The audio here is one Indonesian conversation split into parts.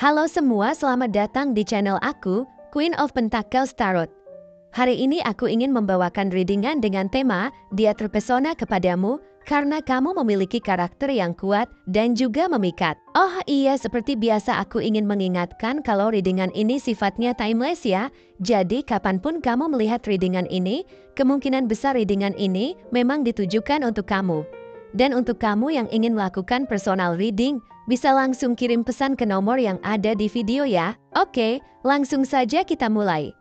Halo semua, selamat datang di channel aku, Queen of Pentacles Tarot. Hari ini aku ingin membawakan readingan dengan tema, Dia Terpesona Kepadamu, karena kamu memiliki karakter yang kuat dan juga memikat. Oh iya, seperti biasa aku ingin mengingatkan kalau readingan ini sifatnya timeless ya. Jadi kapanpun kamu melihat readingan ini, kemungkinan besar readingan ini memang ditujukan untuk kamu. Dan untuk kamu yang ingin melakukan personal reading, bisa langsung kirim pesan ke nomor yang ada di video ya. Oke, langsung saja kita mulai.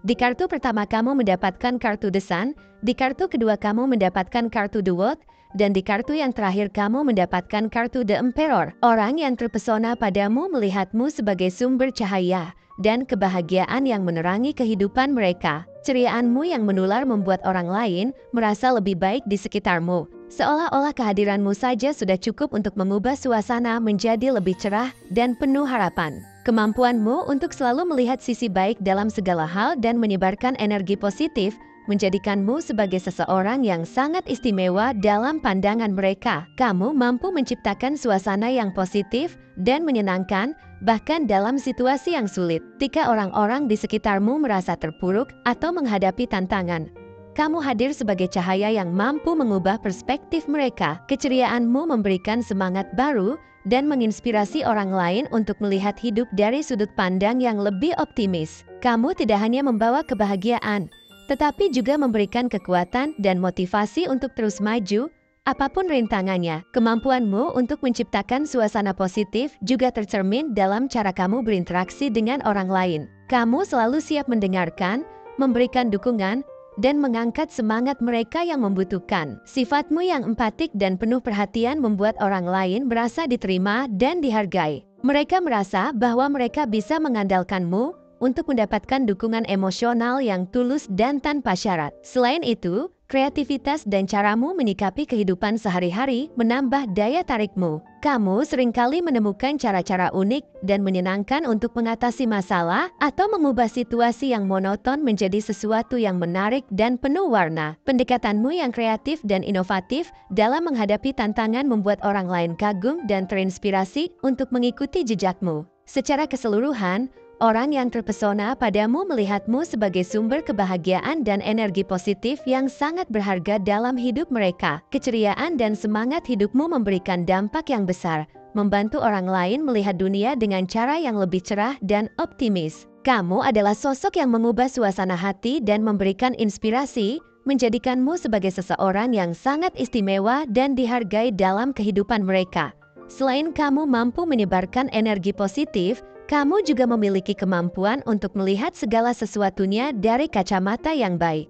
Di kartu pertama kamu mendapatkan kartu The Sun, di kartu kedua kamu mendapatkan kartu The World, dan di kartu yang terakhir kamu mendapatkan kartu The Emperor. Orang yang terpesona padamu melihatmu sebagai sumber cahaya dan kebahagiaan yang menerangi kehidupan mereka. Ceriaanmu yang menular membuat orang lain merasa lebih baik di sekitarmu. Seolah-olah kehadiranmu saja sudah cukup untuk mengubah suasana menjadi lebih cerah dan penuh harapan. Kemampuanmu untuk selalu melihat sisi baik dalam segala hal dan menyebarkan energi positif menjadikanmu sebagai seseorang yang sangat istimewa dalam pandangan mereka. Kamu mampu menciptakan suasana yang positif dan menyenangkan, bahkan dalam situasi yang sulit. Ketika orang-orang di sekitarmu merasa terpuruk atau menghadapi tantangan, kamu hadir sebagai cahaya yang mampu mengubah perspektif mereka. Keceriaanmu memberikan semangat baru dan menginspirasi orang lain untuk melihat hidup dari sudut pandang yang lebih optimis. Kamu tidak hanya membawa kebahagiaan, tetapi juga memberikan kekuatan dan motivasi untuk terus maju, apapun rintangannya. Kemampuanmu untuk menciptakan suasana positif juga tercermin dalam cara kamu berinteraksi dengan orang lain. Kamu selalu siap mendengarkan, memberikan dukungan, dan mengangkat semangat mereka yang membutuhkan. Sifatmu yang empatik dan penuh perhatian membuat orang lain merasa diterima dan dihargai. Mereka merasa bahwa mereka bisa mengandalkanmu untuk mendapatkan dukungan emosional yang tulus dan tanpa syarat. Selain itu, kreativitas dan caramu menyikapi kehidupan sehari-hari menambah daya tarikmu. Kamu seringkali menemukan cara-cara unik dan menyenangkan untuk mengatasi masalah atau mengubah situasi yang monoton menjadi sesuatu yang menarik dan penuh warna. Pendekatanmu yang kreatif dan inovatif dalam menghadapi tantangan membuat orang lain kagum dan terinspirasi untuk mengikuti jejakmu. Secara keseluruhan, orang yang terpesona padamu melihatmu sebagai sumber kebahagiaan dan energi positif yang sangat berharga dalam hidup mereka. Keceriaan dan semangat hidupmu memberikan dampak yang besar, membantu orang lain melihat dunia dengan cara yang lebih cerah dan optimis. Kamu adalah sosok yang mengubah suasana hati dan memberikan inspirasi, menjadikanmu sebagai seseorang yang sangat istimewa dan dihargai dalam kehidupan mereka. Selain kamu mampu menyebarkan energi positif, kamu juga memiliki kemampuan untuk melihat segala sesuatunya dari kacamata yang baik.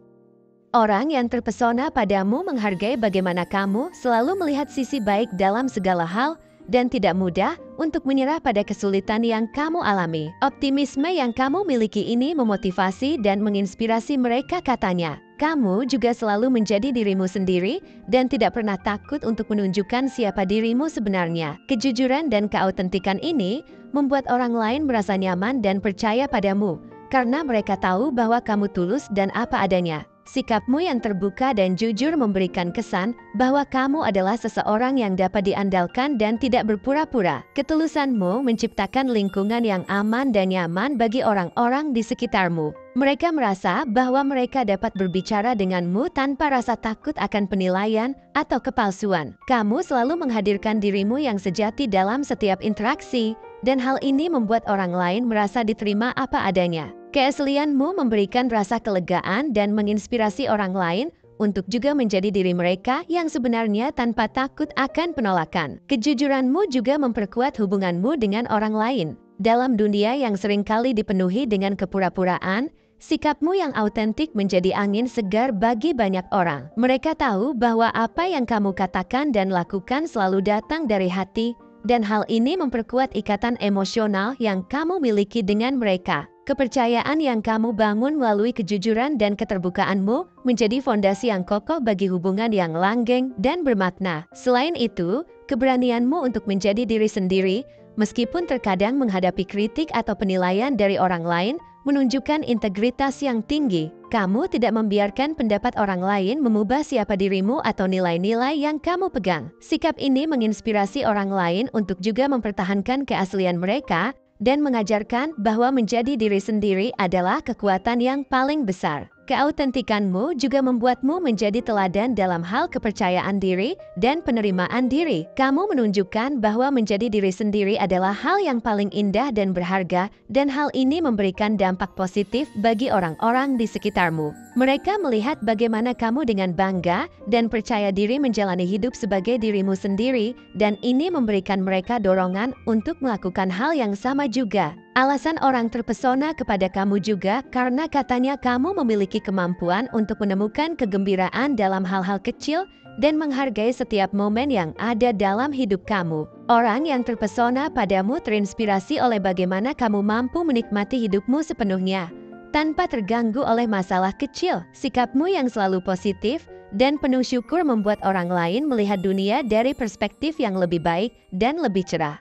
Orang yang terpesona padamu menghargai bagaimana kamu selalu melihat sisi baik dalam segala hal dan tidak mudah untuk menyerah pada kesulitan yang kamu alami. Optimisme yang kamu miliki ini memotivasi dan menginspirasi mereka, katanya. Kamu juga selalu menjadi dirimu sendiri dan tidak pernah takut untuk menunjukkan siapa dirimu sebenarnya. Kejujuran dan keautentikan ini membuat orang lain merasa nyaman dan percaya padamu, karena mereka tahu bahwa kamu tulus dan apa adanya. Sikapmu yang terbuka dan jujur memberikan kesan bahwa kamu adalah seseorang yang dapat diandalkan dan tidak berpura-pura. Ketulusanmu menciptakan lingkungan yang aman dan nyaman bagi orang-orang di sekitarmu. Mereka merasa bahwa mereka dapat berbicara denganmu tanpa rasa takut akan penilaian atau kepalsuan. Kamu selalu menghadirkan dirimu yang sejati dalam setiap interaksi, dan hal ini membuat orang lain merasa diterima apa adanya. Keaslianmu memberikan rasa kelegaan dan menginspirasi orang lain untuk juga menjadi diri mereka yang sebenarnya tanpa takut akan penolakan. Kejujuranmu juga memperkuat hubunganmu dengan orang lain. Dalam dunia yang seringkali dipenuhi dengan kepura-puraan, sikapmu yang autentik menjadi angin segar bagi banyak orang. Mereka tahu bahwa apa yang kamu katakan dan lakukan selalu datang dari hati, dan hal ini memperkuat ikatan emosional yang kamu miliki dengan mereka. Kepercayaan yang kamu bangun melalui kejujuran dan keterbukaanmu menjadi fondasi yang kokoh bagi hubungan yang langgeng dan bermakna. Selain itu, keberanianmu untuk menjadi diri sendiri, meskipun terkadang menghadapi kritik atau penilaian dari orang lain, menunjukkan integritas yang tinggi. Kamu tidak membiarkan pendapat orang lain mengubah siapa dirimu atau nilai-nilai yang kamu pegang. Sikap ini menginspirasi orang lain untuk juga mempertahankan keaslian mereka dan mengajarkan bahwa menjadi diri sendiri adalah kekuatan yang paling besar. Keautentikanmu juga membuatmu menjadi teladan dalam hal kepercayaan diri dan penerimaan diri. Kamu menunjukkan bahwa menjadi diri sendiri adalah hal yang paling indah dan berharga, dan hal ini memberikan dampak positif bagi orang-orang di sekitarmu. Mereka melihat bagaimana kamu dengan bangga dan percaya diri menjalani hidup sebagai dirimu sendiri, dan ini memberikan mereka dorongan untuk melakukan hal yang sama juga. Alasan orang terpesona kepada kamu juga karena katanya kamu memiliki kemampuan untuk menemukan kegembiraan dalam hal-hal kecil dan menghargai setiap momen yang ada dalam hidup kamu. Orang yang terpesona padamu terinspirasi oleh bagaimana kamu mampu menikmati hidupmu sepenuhnya, tanpa terganggu oleh masalah kecil. Sikapmu yang selalu positif dan penuh syukur membuat orang lain melihat dunia dari perspektif yang lebih baik dan lebih cerah.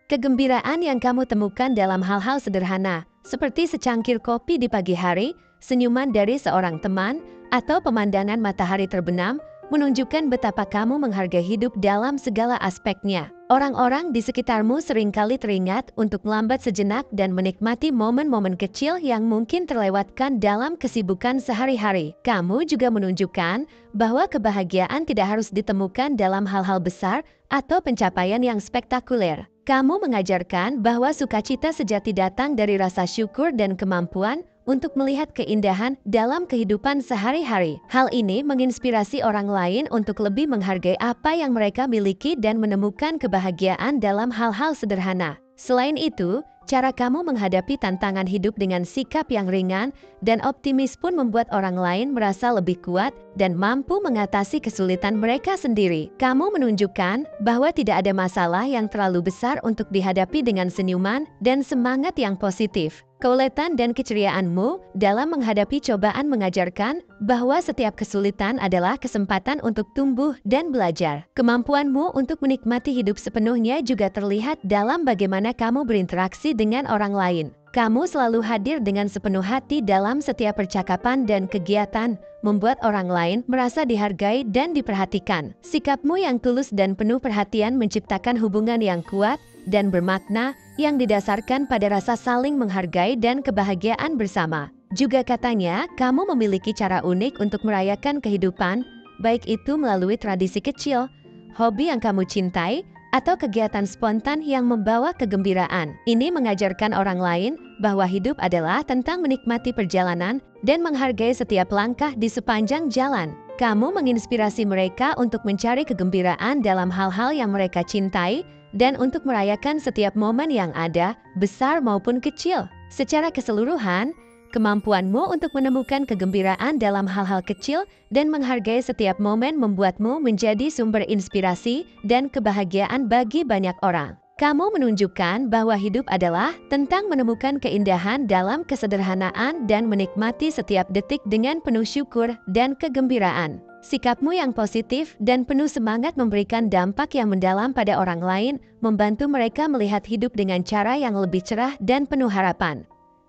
Kegembiraan yang kamu temukan dalam hal-hal sederhana, seperti secangkir kopi di pagi hari, senyuman dari seorang teman, atau pemandangan matahari terbenam, menunjukkan betapa kamu menghargai hidup dalam segala aspeknya. Orang-orang di sekitarmu seringkali teringat untuk melambat sejenak dan menikmati momen-momen kecil yang mungkin terlewatkan dalam kesibukan sehari-hari. Kamu juga menunjukkan bahwa kebahagiaan tidak harus ditemukan dalam hal-hal besar atau pencapaian yang spektakuler. Kamu mengajarkan bahwa sukacita sejati datang dari rasa syukur dan kemampuan untuk melihat keindahan dalam kehidupan sehari-hari. Hal ini menginspirasi orang lain untuk lebih menghargai apa yang mereka miliki dan menemukan kebahagiaan dalam hal-hal sederhana. Selain itu, cara kamu menghadapi tantangan hidup dengan sikap yang ringan dan optimis pun membuat orang lain merasa lebih kuat dan mampu mengatasi kesulitan mereka sendiri. Kamu menunjukkan bahwa tidak ada masalah yang terlalu besar untuk dihadapi dengan senyuman dan semangat yang positif. Keuletan dan keceriaanmu dalam menghadapi cobaan mengajarkan bahwa setiap kesulitan adalah kesempatan untuk tumbuh dan belajar. Kemampuanmu untuk menikmati hidup sepenuhnya juga terlihat dalam bagaimana kamu berinteraksi dengan orang lain. Kamu selalu hadir dengan sepenuh hati dalam setiap percakapan dan kegiatan, membuat orang lain merasa dihargai dan diperhatikan. Sikapmu yang tulus dan penuh perhatian menciptakan hubungan yang kuat dan bermakna yang didasarkan pada rasa saling menghargai dan kebahagiaan bersama. Juga katanya, kamu memiliki cara unik untuk merayakan kehidupan, baik itu melalui tradisi kecil, hobi yang kamu cintai, atau kegiatan spontan yang membawa kegembiraan. Ini mengajarkan orang lain bahwa hidup adalah tentang menikmati perjalanan dan menghargai setiap langkah di sepanjang jalan. Kamu menginspirasi mereka untuk mencari kegembiraan dalam hal-hal yang mereka cintai dan untuk merayakan setiap momen yang ada, besar maupun kecil. Secara keseluruhan, kemampuanmu untuk menemukan kegembiraan dalam hal-hal kecil dan menghargai setiap momen membuatmu menjadi sumber inspirasi dan kebahagiaan bagi banyak orang. Kamu menunjukkan bahwa hidup adalah tentang menemukan keindahan dalam kesederhanaan dan menikmati setiap detik dengan penuh syukur dan kegembiraan. Sikapmu yang positif dan penuh semangat memberikan dampak yang mendalam pada orang lain, membantu mereka melihat hidup dengan cara yang lebih cerah dan penuh harapan.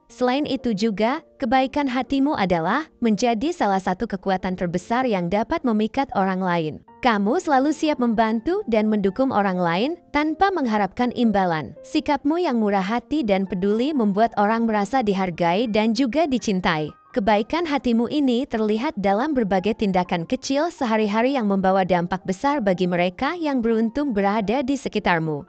Selain itu juga, kebaikan hatimu adalah menjadi salah satu kekuatan terbesar yang dapat memikat orang lain. Kamu selalu siap membantu dan mendukung orang lain tanpa mengharapkan imbalan. Sikapmu yang murah hati dan peduli membuat orang merasa dihargai dan juga dicintai. Kebaikan hatimu ini terlihat dalam berbagai tindakan kecil sehari-hari yang membawa dampak besar bagi mereka yang beruntung berada di sekitarmu.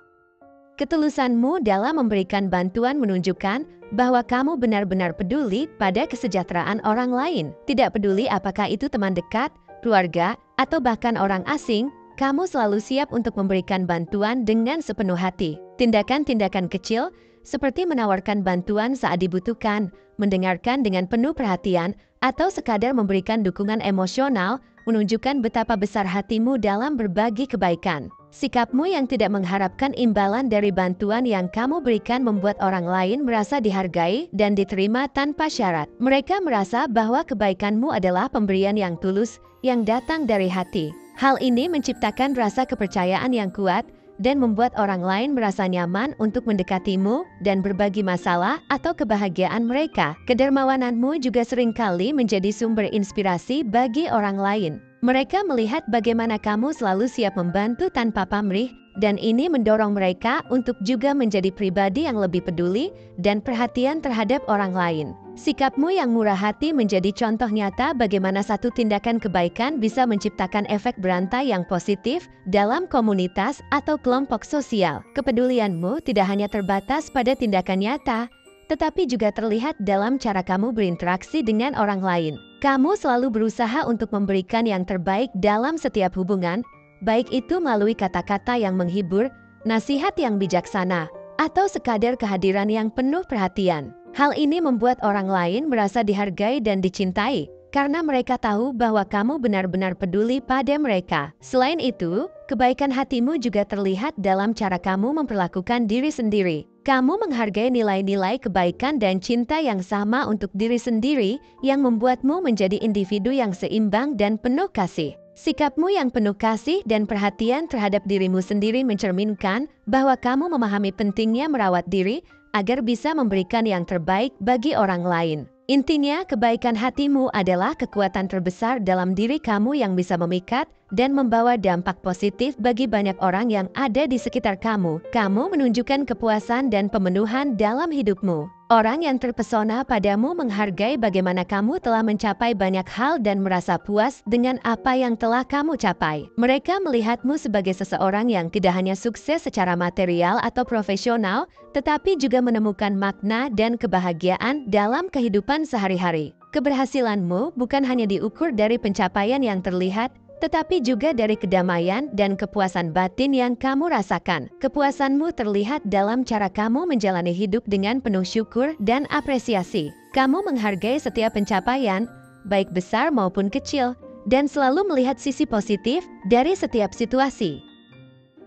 Ketulusanmu dalam memberikan bantuan menunjukkan bahwa kamu benar-benar peduli pada kesejahteraan orang lain. Tidak peduli apakah itu teman dekat, keluarga, atau bahkan orang asing, kamu selalu siap untuk memberikan bantuan dengan sepenuh hati. Tindakan-tindakan kecil seperti menawarkan bantuan saat dibutuhkan, mendengarkan dengan penuh perhatian, atau sekadar memberikan dukungan emosional, menunjukkan betapa besar hatimu dalam berbagi kebaikan. Sikapmu yang tidak mengharapkan imbalan dari bantuan yang kamu berikan membuat orang lain merasa dihargai dan diterima tanpa syarat. Mereka merasa bahwa kebaikanmu adalah pemberian yang tulus yang datang dari hati. Hal ini menciptakan rasa kepercayaan yang kuat dan membuat orang lain merasa nyaman untuk mendekatimu dan berbagi masalah atau kebahagiaan mereka. Kedermawananmu juga seringkali menjadi sumber inspirasi bagi orang lain. Mereka melihat bagaimana kamu selalu siap membantu tanpa pamrih, dan ini mendorong mereka untuk juga menjadi pribadi yang lebih peduli dan perhatian terhadap orang lain. Sikapmu yang murah hati menjadi contoh nyata bagaimana satu tindakan kebaikan bisa menciptakan efek berantai yang positif dalam komunitas atau kelompok sosial. Kepedulianmu tidak hanya terbatas pada tindakan nyata, tetapi juga terlihat dalam cara kamu berinteraksi dengan orang lain. Kamu selalu berusaha untuk memberikan yang terbaik dalam setiap hubungan, baik itu melalui kata-kata yang menghibur, nasihat yang bijaksana, atau sekadar kehadiran yang penuh perhatian. Hal ini membuat orang lain merasa dihargai dan dicintai, karena mereka tahu bahwa kamu benar-benar peduli pada mereka. Selain itu, kebaikan hatimu juga terlihat dalam cara kamu memperlakukan diri sendiri. Kamu menghargai nilai-nilai kebaikan dan cinta yang sama untuk diri sendiri yang membuatmu menjadi individu yang seimbang dan penuh kasih. Sikapmu yang penuh kasih dan perhatian terhadap dirimu sendiri mencerminkan bahwa kamu memahami pentingnya merawat diri agar bisa memberikan yang terbaik bagi orang lain. Intinya, kebaikan hatimu adalah kekuatan terbesar dalam diri kamu yang bisa memikat dan membawa dampak positif bagi banyak orang yang ada di sekitar kamu. Kamu menunjukkan kepuasan dan pemenuhan dalam hidupmu. Orang yang terpesona padamu menghargai bagaimana kamu telah mencapai banyak hal dan merasa puas dengan apa yang telah kamu capai. Mereka melihatmu sebagai seseorang yang tidak hanya sukses secara material atau profesional, tetapi juga menemukan makna dan kebahagiaan dalam kehidupan sehari-hari. Keberhasilanmu bukan hanya diukur dari pencapaian yang terlihat, tetapi juga dari kedamaian dan kepuasan batin yang kamu rasakan. Kepuasanmu terlihat dalam cara kamu menjalani hidup dengan penuh syukur dan apresiasi. Kamu menghargai setiap pencapaian, baik besar maupun kecil, dan selalu melihat sisi positif dari setiap situasi.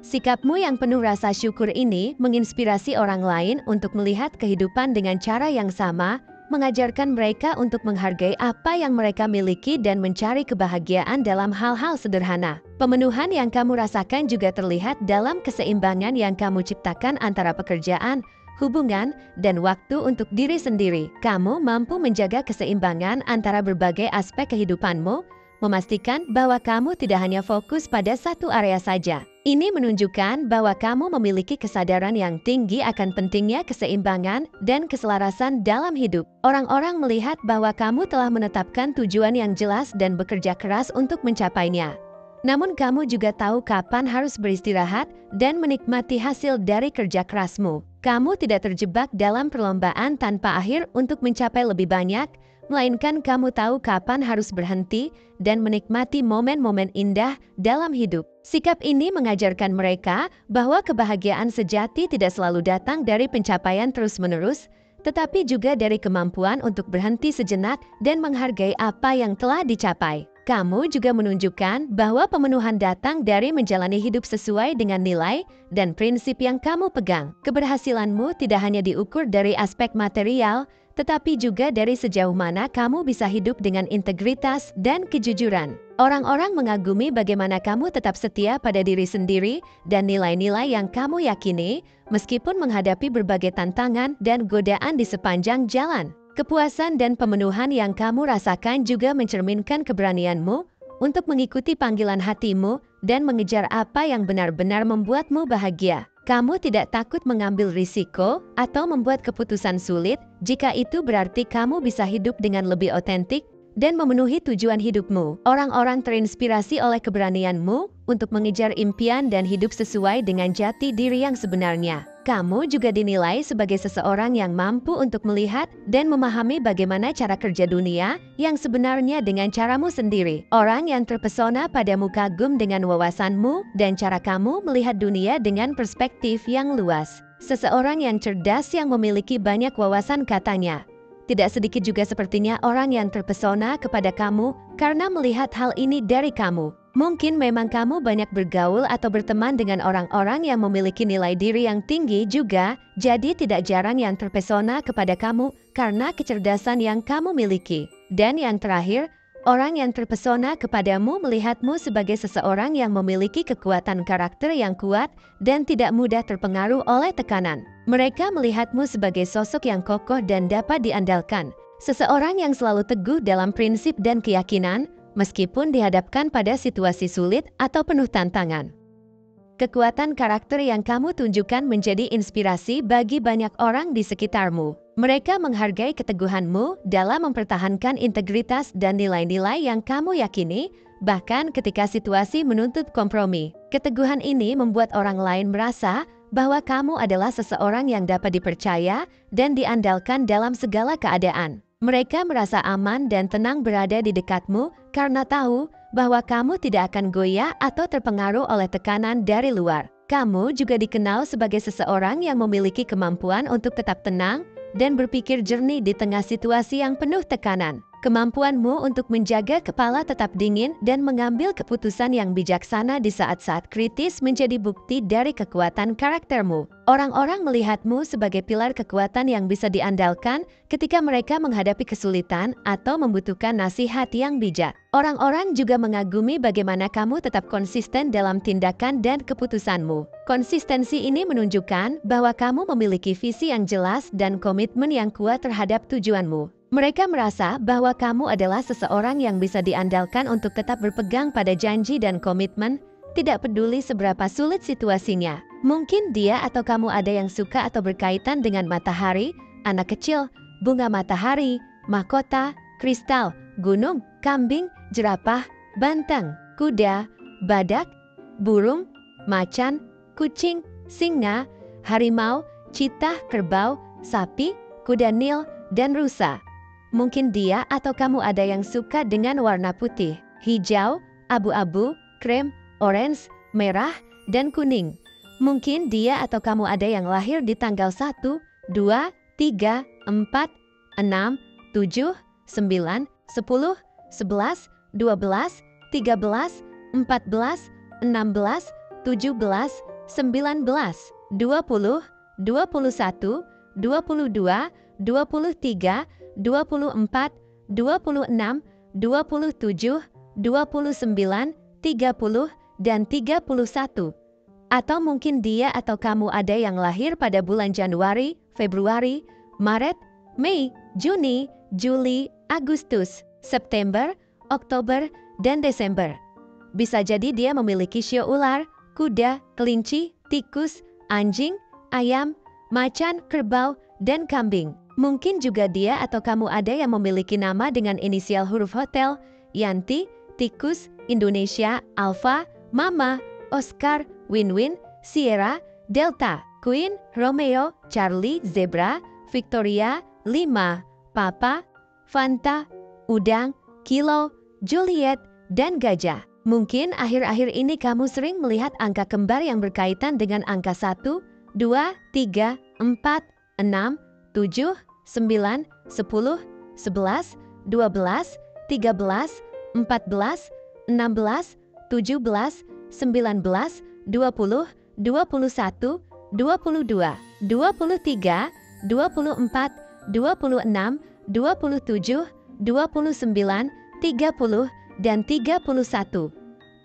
Sikapmu yang penuh rasa syukur ini menginspirasi orang lain untuk melihat kehidupan dengan cara yang sama, mengajarkan mereka untuk menghargai apa yang mereka miliki dan mencari kebahagiaan dalam hal-hal sederhana. Pemenuhan yang kamu rasakan juga terlihat dalam keseimbangan yang kamu ciptakan antara pekerjaan, hubungan, dan waktu untuk diri sendiri. Kamu mampu menjaga keseimbangan antara berbagai aspek kehidupanmu, memastikan bahwa kamu tidak hanya fokus pada satu area saja. Ini menunjukkan bahwa kamu memiliki kesadaran yang tinggi akan pentingnya keseimbangan dan keselarasan dalam hidup. Orang-orang melihat bahwa kamu telah menetapkan tujuan yang jelas dan bekerja keras untuk mencapainya. Namun kamu juga tahu kapan harus beristirahat dan menikmati hasil dari kerja kerasmu. Kamu tidak terjebak dalam perlombaan tanpa akhir untuk mencapai lebih banyak, melainkan kamu tahu kapan harus berhenti dan menikmati momen-momen indah dalam hidup. Sikap ini mengajarkan mereka bahwa kebahagiaan sejati tidak selalu datang dari pencapaian terus-menerus, tetapi juga dari kemampuan untuk berhenti sejenak dan menghargai apa yang telah dicapai. Kamu juga menunjukkan bahwa pemenuhan datang dari menjalani hidup sesuai dengan nilai dan prinsip yang kamu pegang. Keberhasilanmu tidak hanya diukur dari aspek material, tetapi juga dari sejauh mana kamu bisa hidup dengan integritas dan kejujuran. Orang-orang mengagumi bagaimana kamu tetap setia pada diri sendiri dan nilai-nilai yang kamu yakini, meskipun menghadapi berbagai tantangan dan godaan di sepanjang jalan. Kepuasan dan pemenuhan yang kamu rasakan juga mencerminkan keberanianmu untuk mengikuti panggilan hatimu dan mengejar apa yang benar-benar membuatmu bahagia. Kamu tidak takut mengambil risiko atau membuat keputusan sulit jika itu berarti kamu bisa hidup dengan lebih otentik dan memenuhi tujuan hidupmu. Orang-orang terinspirasi oleh keberanianmu untuk mengejar impian dan hidup sesuai dengan jati diri yang sebenarnya. Kamu juga dinilai sebagai seseorang yang mampu untuk melihat dan memahami bagaimana cara kerja dunia yang sebenarnya dengan caramu sendiri. Orang yang terpesona padamu kagum dengan wawasanmu dan cara kamu melihat dunia dengan perspektif yang luas. Seseorang yang cerdas yang memiliki banyak wawasan katanya. Tidak sedikit juga sepertinya orang yang terpesona kepada kamu karena melihat hal ini dari kamu. Mungkin memang kamu banyak bergaul atau berteman dengan orang-orang yang memiliki nilai diri yang tinggi juga, jadi tidak jarang yang terpesona kepada kamu karena kecerdasan yang kamu miliki. Dan yang terakhir, orang yang terpesona kepadamu melihatmu sebagai seseorang yang memiliki kekuatan karakter yang kuat dan tidak mudah terpengaruh oleh tekanan. Mereka melihatmu sebagai sosok yang kokoh dan dapat diandalkan. Seseorang yang selalu teguh dalam prinsip dan keyakinan, meskipun dihadapkan pada situasi sulit atau penuh tantangan. Kekuatan karakter yang kamu tunjukkan menjadi inspirasi bagi banyak orang di sekitarmu. Mereka menghargai keteguhanmu dalam mempertahankan integritas dan nilai-nilai yang kamu yakini, bahkan ketika situasi menuntut kompromi. Keteguhan ini membuat orang lain merasa bahwa kamu adalah seseorang yang dapat dipercaya dan diandalkan dalam segala keadaan. Mereka merasa aman dan tenang berada di dekatmu karena tahu bahwa kamu tidak akan goyah atau terpengaruh oleh tekanan dari luar. Kamu juga dikenal sebagai seseorang yang memiliki kemampuan untuk tetap tenang dan berpikir jernih di tengah situasi yang penuh tekanan. Kemampuanmu untuk menjaga kepala tetap dingin dan mengambil keputusan yang bijaksana di saat-saat kritis menjadi bukti dari kekuatan karaktermu. Orang-orang melihatmu sebagai pilar kekuatan yang bisa diandalkan ketika mereka menghadapi kesulitan atau membutuhkan nasihat yang bijak. Orang-orang juga mengagumi bagaimana kamu tetap konsisten dalam tindakan dan keputusanmu. Konsistensi ini menunjukkan bahwa kamu memiliki visi yang jelas dan komitmen yang kuat terhadap tujuanmu. Mereka merasa bahwa kamu adalah seseorang yang bisa diandalkan untuk tetap berpegang pada janji dan komitmen, tidak peduli seberapa sulit situasinya. Mungkin dia atau kamu ada yang suka atau berkaitan dengan matahari, anak kecil, bunga matahari, mahkota, kristal, gunung, kambing, jerapah, banteng, kuda, badak, burung, macan, kucing, singa, harimau, citah, kerbau, sapi, kuda Nil, dan rusa. Mungkin dia atau kamu ada yang suka dengan warna putih, hijau, abu-abu, krem, orange, merah, dan kuning. Mungkin dia atau kamu ada yang lahir di tanggal 1, 2, 3, 4, 6, 7, 9, 10, 11, 12, 13, 14, 16, 17, 19, 20, 21, 22, 23, 24, 26, 27, 29, 30, dan 31. Atau mungkin dia atau kamu ada yang lahir pada bulan Januari, Februari, Maret, Mei, Juni, Juli, Agustus, September, Oktober, dan Desember. Bisa jadi dia memiliki shio ular, kuda, kelinci, tikus, anjing, ayam, macan, kerbau, dan kambing. Mungkin juga dia atau kamu ada yang memiliki nama dengan inisial huruf hotel, Yanti, tikus, Indonesia, Alpha, Mama, Oscar, Win-Win, Sierra, Delta, Queen, Romeo, Charlie, Zebra, Victoria, 5, Papa, Fanta, Udang, Kilo, Juliet, dan Gajah. Mungkin akhir-akhir ini kamu sering melihat angka kembar yang berkaitan dengan angka 1, 2, 3, 4, 6, 7, 9, 10, 11, 12, 13, 14, 16, 17, 19, 20, 21, 22, 23, 24, 26, 27, 29, 30, dan 31.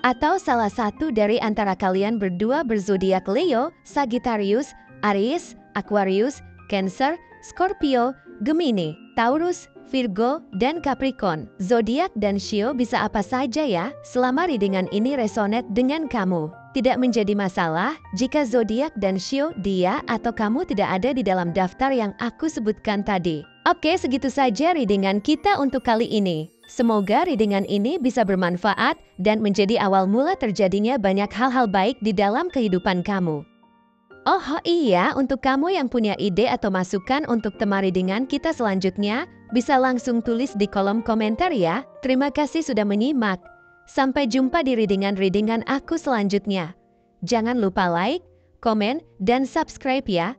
Atau salah satu dari antara kalian berdua berzodiak Leo, Sagittarius, Aries, Aquarius, Cancer, Scorpio, Gemini, Taurus, Virgo, dan Capricorn. Zodiak dan shio bisa apa saja ya, selama readingan ini resonate dengan kamu. Tidak menjadi masalah jika zodiak dan shio dia atau kamu tidak ada di dalam daftar yang aku sebutkan tadi. Oke, segitu saja readingan kita untuk kali ini. Semoga readingan ini bisa bermanfaat dan menjadi awal mula terjadinya banyak hal-hal baik di dalam kehidupan kamu. Oh iya, untuk kamu yang punya ide atau masukan untuk tema readingan kita selanjutnya, bisa langsung tulis di kolom komentar ya. Terima kasih sudah menyimak. Sampai jumpa di readingan-readingan aku selanjutnya. Jangan lupa like, komen, dan subscribe ya.